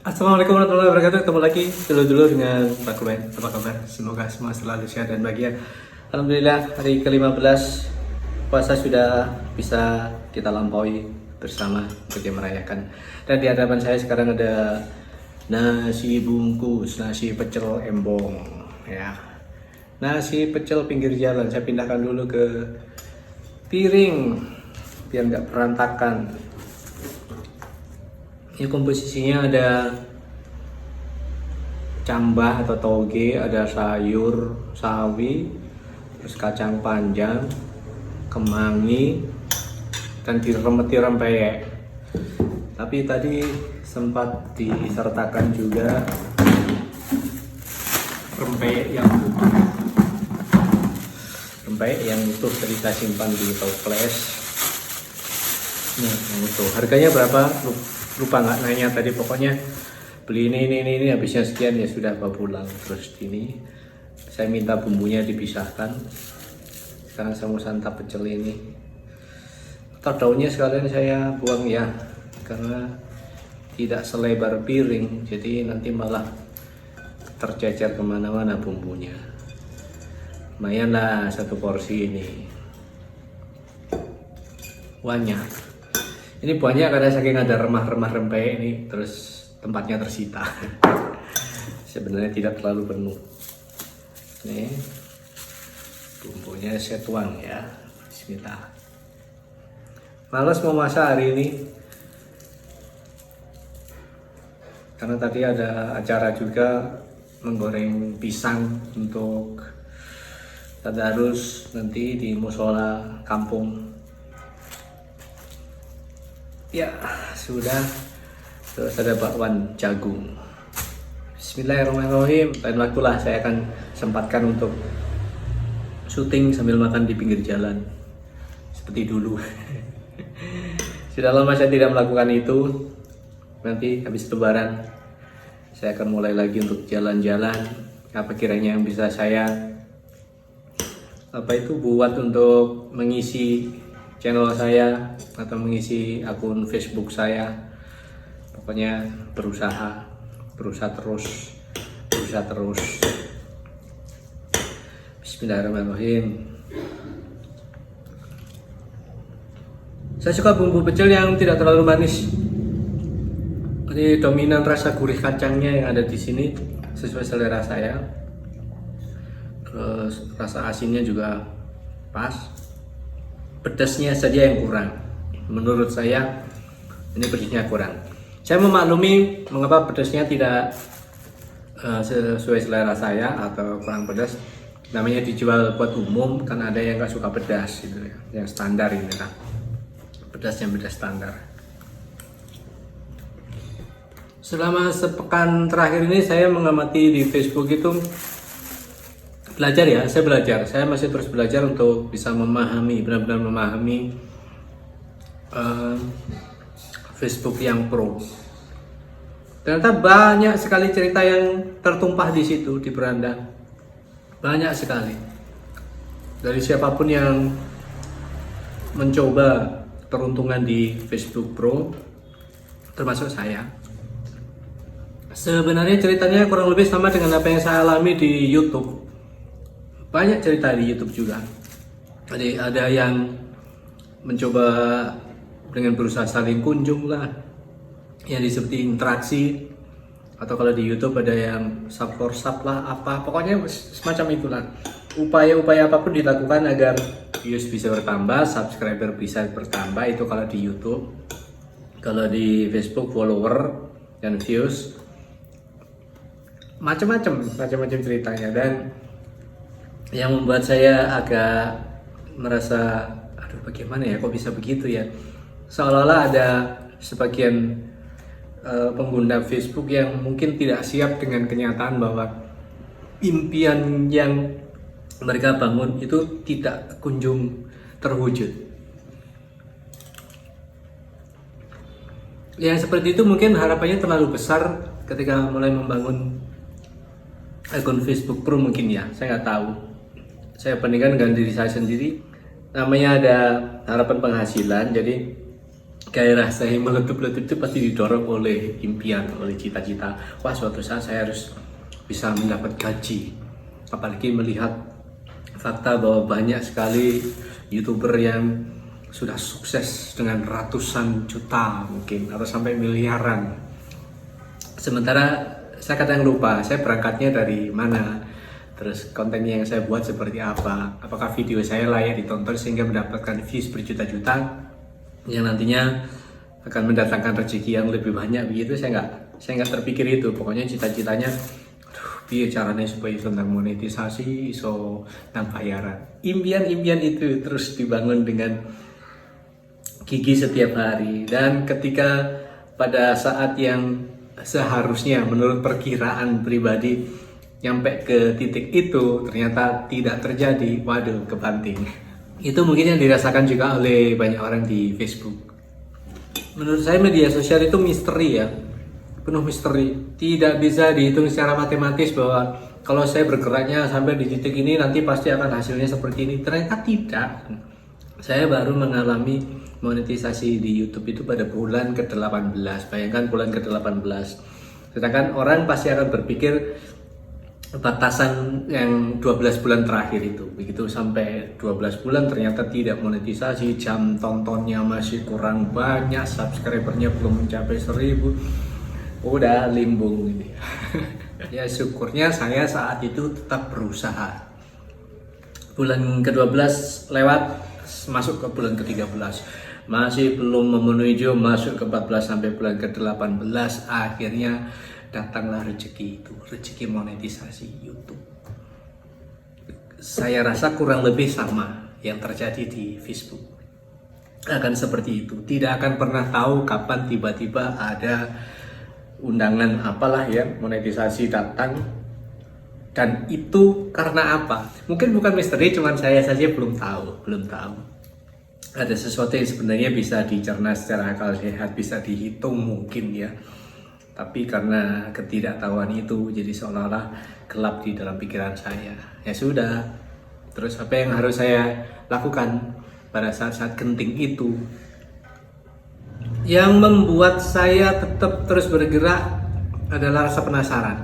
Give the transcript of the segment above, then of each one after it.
Assalamualaikum warahmatullahi wabarakatuh. Ketemu lagi dulu dengan Pak Kuben. Apa kabar? Semoga semua selalu sehat dan bahagia. Alhamdulillah hari ke-15 puasa sudah bisa kita lampaui bersama untuk merayakan. Dan di hadapan saya sekarang ada nasi bungkus, nasi pecel embong ya. Nasi pecel pinggir jalan. Saya pindahkan dulu ke piring biar nggak berantakan. Ini komposisinya ada cambah atau toge, ada sayur sawi, terus kacang panjang, kemangi, dan diremeti rempeyek. Tapi tadi sempat disertakan juga rempeyek yang utuh. Rempeyek yang utuh tadi saya simpan di toples. Nah, yang utuh. Harganya berapa? Lupa nggak nanya tadi, pokoknya beli ini habisnya sekian, ya sudah bawa pulang. Terus ini saya minta bumbunya dipisahkan. Sekarang saya mau santap pecel ini. Atau daunnya sekalian saya buang ya, karena tidak selebar piring, jadi nanti malah tercecer kemana-mana bumbunya. Lumayan lah satu porsi ini, banyak. Ini banyak karena saking ada remah-remah rempeyek ini, terus tempatnya tersita. Sebenarnya tidak terlalu penuh. Nih, bumbunya saya tuang ya. Bismillah. Males mau masak hari ini, karena tadi ada acara juga menggoreng pisang untuk tadarus nanti di musola kampung. Ya, sudah. Terus ada bakwan jagung. Bismillahirrahmanirrahim. Lain waktulah saya akan sempatkan untuk syuting sambil makan di pinggir jalan seperti dulu. Sudah lama saya tidak melakukan itu. Nanti habis lebaran saya akan mulai lagi untuk jalan-jalan. Apa kiranya yang bisa saya buat untuk mengisi channel saya atau mengisi akun Facebook saya. Pokoknya berusaha terus. Bismillahirrahmanirrahim. Saya suka bumbu pecel yang tidak terlalu manis. Jadi dominan rasa gurih kacangnya yang ada di sini sesuai selera saya. Terus rasa asinnya juga pas. Pedasnya saja yang kurang. Menurut saya ini pedasnya kurang. Saya memaklumi mengapa pedasnya tidak sesuai selera saya atau kurang pedas. Namanya dijual buat umum, kan ada yang nggak suka pedas gitu ya. Yang standar ini lah. Pedasnya pedas standar. Selama sepekan terakhir ini saya mengamati di Facebook itu belajar ya, saya masih terus belajar untuk bisa memahami, benar-benar memahami Facebook yang pro. Ternyata banyak sekali cerita yang tertumpah di situ, di beranda. Banyak sekali. Dari siapapun yang mencoba peruntungan di Facebook Pro, termasuk saya. Sebenarnya ceritanya kurang lebih sama dengan apa yang saya alami di YouTube. Banyak cerita di YouTube juga. Jadi ada yang mencoba dengan berusaha saling kunjung lah, yang disebut interaksi, atau kalau di YouTube ada yang sub for sub lah, apa pokoknya semacam itulah. Upaya-upaya apapun dilakukan agar views bisa bertambah, subscriber bisa bertambah, itu kalau di YouTube. Kalau di Facebook follower dan views, macam-macam ceritanya. Dan yang membuat saya agak merasa, aduh bagaimana ya, kok bisa begitu ya, seolah-olah ada sebagian pengguna Facebook yang mungkin tidak siap dengan kenyataan bahwa impian yang mereka bangun itu tidak kunjung terwujud. Yang seperti itu mungkin harapannya terlalu besar ketika mulai membangun akun Facebook Pro mungkin ya, saya nggak tahu. Saya bandingkan dengan diri saya sendiri, namanya ada harapan penghasilan, jadi gairah saya meletup-letup itu pasti didorong oleh impian, oleh cita-cita. Wah, suatu saat saya harus bisa mendapat gaji. Apalagi melihat fakta bahwa banyak sekali YouTuber yang sudah sukses dengan ratusan juta mungkin atau sampai miliaran. Sementara saya kadang lupa, saya berangkatnya dari mana, terus konten yang saya buat seperti apa, apakah video saya layak ditonton sehingga mendapatkan views berjuta-juta yang nantinya akan mendatangkan rezeki yang lebih banyak begitu. Saya nggak terpikir itu. Pokoknya cita-citanya, biar caranya supaya tentang monetisasi, so tentang bayaran. Impian-impian itu terus dibangun dengan gigi setiap hari. Dan ketika pada saat yang seharusnya menurut perkiraan pribadi nyampe ke titik itu ternyata tidak terjadi, waduh, kebanting. Itu mungkin yang dirasakan juga oleh banyak orang di Facebook. Menurut saya media sosial itu misteri ya, penuh misteri. Tidak bisa dihitung secara matematis bahwa kalau saya bergeraknya sampai di titik ini nanti pasti akan hasilnya seperti ini. Ternyata tidak. Saya baru mengalami monetisasi di YouTube itu pada bulan ke-18. Bayangkan bulan ke-18. Sedangkan orang pasti akan berpikir batasan yang 12 bulan terakhir itu, begitu sampai 12 bulan ternyata tidak monetisasi, jam tontonnya masih kurang banyak, subscribernya belum mencapai 1000, udah limbung ini. Ya syukurnya saya saat itu tetap berusaha. Bulan ke-12 lewat, masuk ke bulan ke-13, masih belum memenuhi jam, masuk ke 14 sampai bulan ke-18, akhirnya datanglah rezeki itu, rezeki monetisasi YouTube. Saya rasa kurang lebih sama yang terjadi di Facebook. Akan seperti itu, tidak akan pernah tahu kapan tiba-tiba ada undangan apalah ya, monetisasi datang. Dan itu karena apa? Mungkin bukan misteri, cuman saya saja belum tahu. Ada sesuatu yang sebenarnya bisa dicerna secara akal sehat, bisa dihitung mungkin ya. Tapi karena ketidaktahuan itu jadi seolah-olah gelap di dalam pikiran saya. Ya sudah. Terus apa yang harus saya lakukan pada saat-saat genting itu? Yang membuat saya tetap terus bergerak adalah rasa penasaran.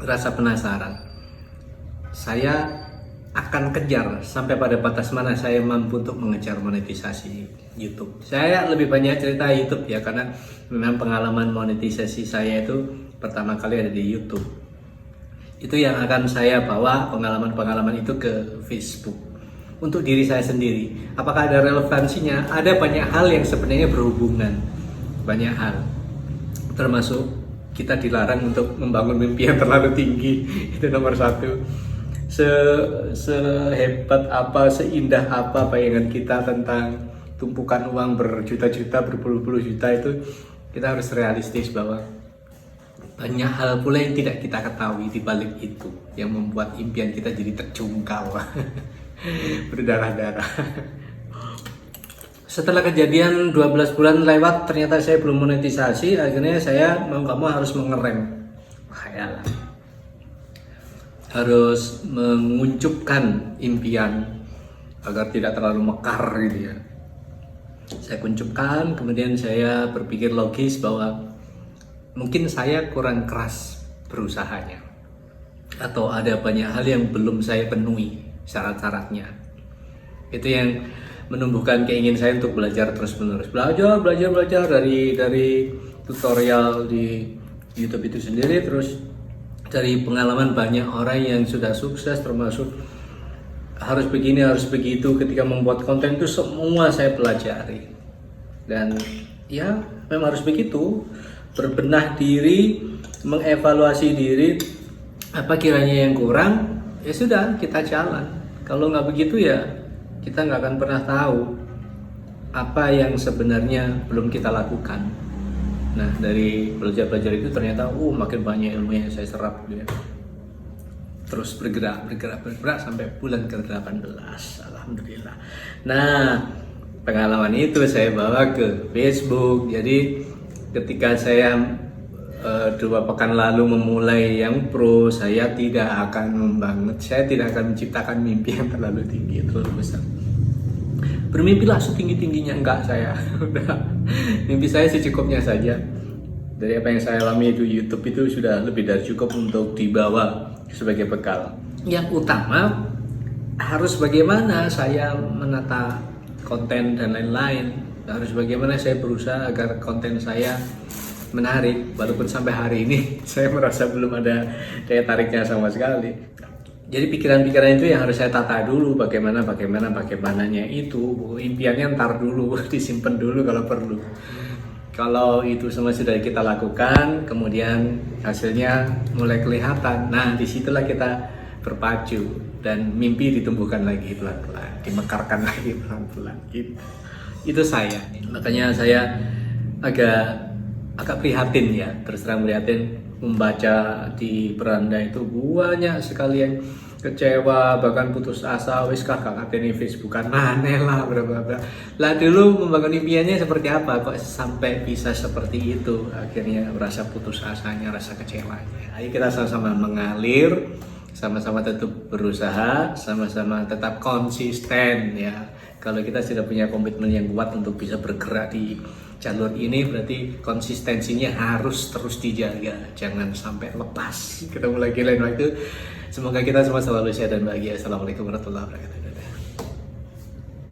Rasa penasaran. Saya akan kejar sampai pada batas mana saya mampu untuk mengejar monetisasi YouTube. Saya lebih banyak cerita YouTube ya, karena memang pengalaman monetisasi saya itu pertama kali ada di YouTube. Itu yang akan saya bawa pengalaman-pengalaman itu ke Facebook untuk diri saya sendiri. Apakah ada relevansinya? Ada banyak hal yang sebenarnya berhubungan, banyak hal, termasuk kita dilarang untuk membangun mimpi yang terlalu tinggi. Itu nomor satu. Sehebat apa, seindah apa bayangan kita tentang tumpukan uang berjuta-juta, berpuluh-puluh juta, itu kita harus realistis bahwa banyak hal pula yang tidak kita ketahui di balik itu yang membuat impian kita jadi terjungkal, berdarah-darah. Setelah kejadian 12 bulan lewat, ternyata saya belum monetisasi. Akhirnya saya mau nggak mau harus mengerem. Khayalan. Harus menguncupkan impian agar tidak terlalu mekar gitu ya. Saya kuncupkan, kemudian saya berpikir logis bahwa mungkin saya kurang keras berusahanya, atau ada banyak hal yang belum saya penuhi syarat-syaratnya. Itu yang menumbuhkan keinginan saya untuk belajar terus-menerus, belajar dari tutorial di YouTube itu sendiri, terus dari pengalaman banyak orang yang sudah sukses, termasuk harus begini, harus begitu. Ketika membuat konten itu semua saya pelajari. Dan ya memang harus begitu. Berbenah diri, mengevaluasi diri, apa kiranya yang kurang, ya sudah kita jalan. Kalau nggak begitu ya kita nggak akan pernah tahu apa yang sebenarnya belum kita lakukan. Nah, dari belajar itu ternyata makin banyak ilmu yang saya serap gitu ya. Terus bergerak sampai bulan ke-18, alhamdulillah. Nah, pengalaman itu saya bawa ke Facebook. Jadi ketika saya 2 pekan lalu memulai yang pro, saya tidak akan menciptakan mimpi yang terlalu tinggi, terlalu besar. bermimpilah setinggi-tingginya. Enggak, saya udah mimpi saya secukupnya saja. Dari apa yang saya alami di YouTube itu sudah lebih dari cukup untuk dibawa sebagai bekal. Yang utama harus bagaimana saya menata konten dan lain-lain. Harus bagaimana saya berusaha agar konten saya menarik, walaupun sampai hari ini saya merasa belum ada daya tariknya sama sekali. Jadi pikiran-pikiran itu yang harus saya tata dulu, bagaimananya itu, impiannya ntar dulu, disimpan dulu kalau perlu. Kalau itu semua sudah kita lakukan, kemudian hasilnya mulai kelihatan, nah disitulah kita berpacu dan mimpi ditumbuhkan lagi pelan-pelan, dimekarkan lagi pelan-pelan. Itu saya, makanya saya agak prihatin ya, terus terang prihatin membaca di beranda itu banyak sekali yang kecewa, bahkan putus asa, wis kakak ngateni Facebookan maneh lah, berapa. Lah dulu membangun impiannya seperti apa kok sampai bisa seperti itu, akhirnya rasa putus asanya, rasa kecewanya. Ayo kita sama-sama mengalir, sama-sama tetap berusaha, sama-sama tetap konsisten ya. Kalau kita sudah punya komitmen yang kuat untuk bisa bergerak di jalur ini, berarti konsistensinya harus terus dijaga, jangan sampai lepas. Ketemu lagi lain waktu. Semoga kita semua selalu sehat dan bahagia. Assalamualaikum warahmatullahi wabarakatuh.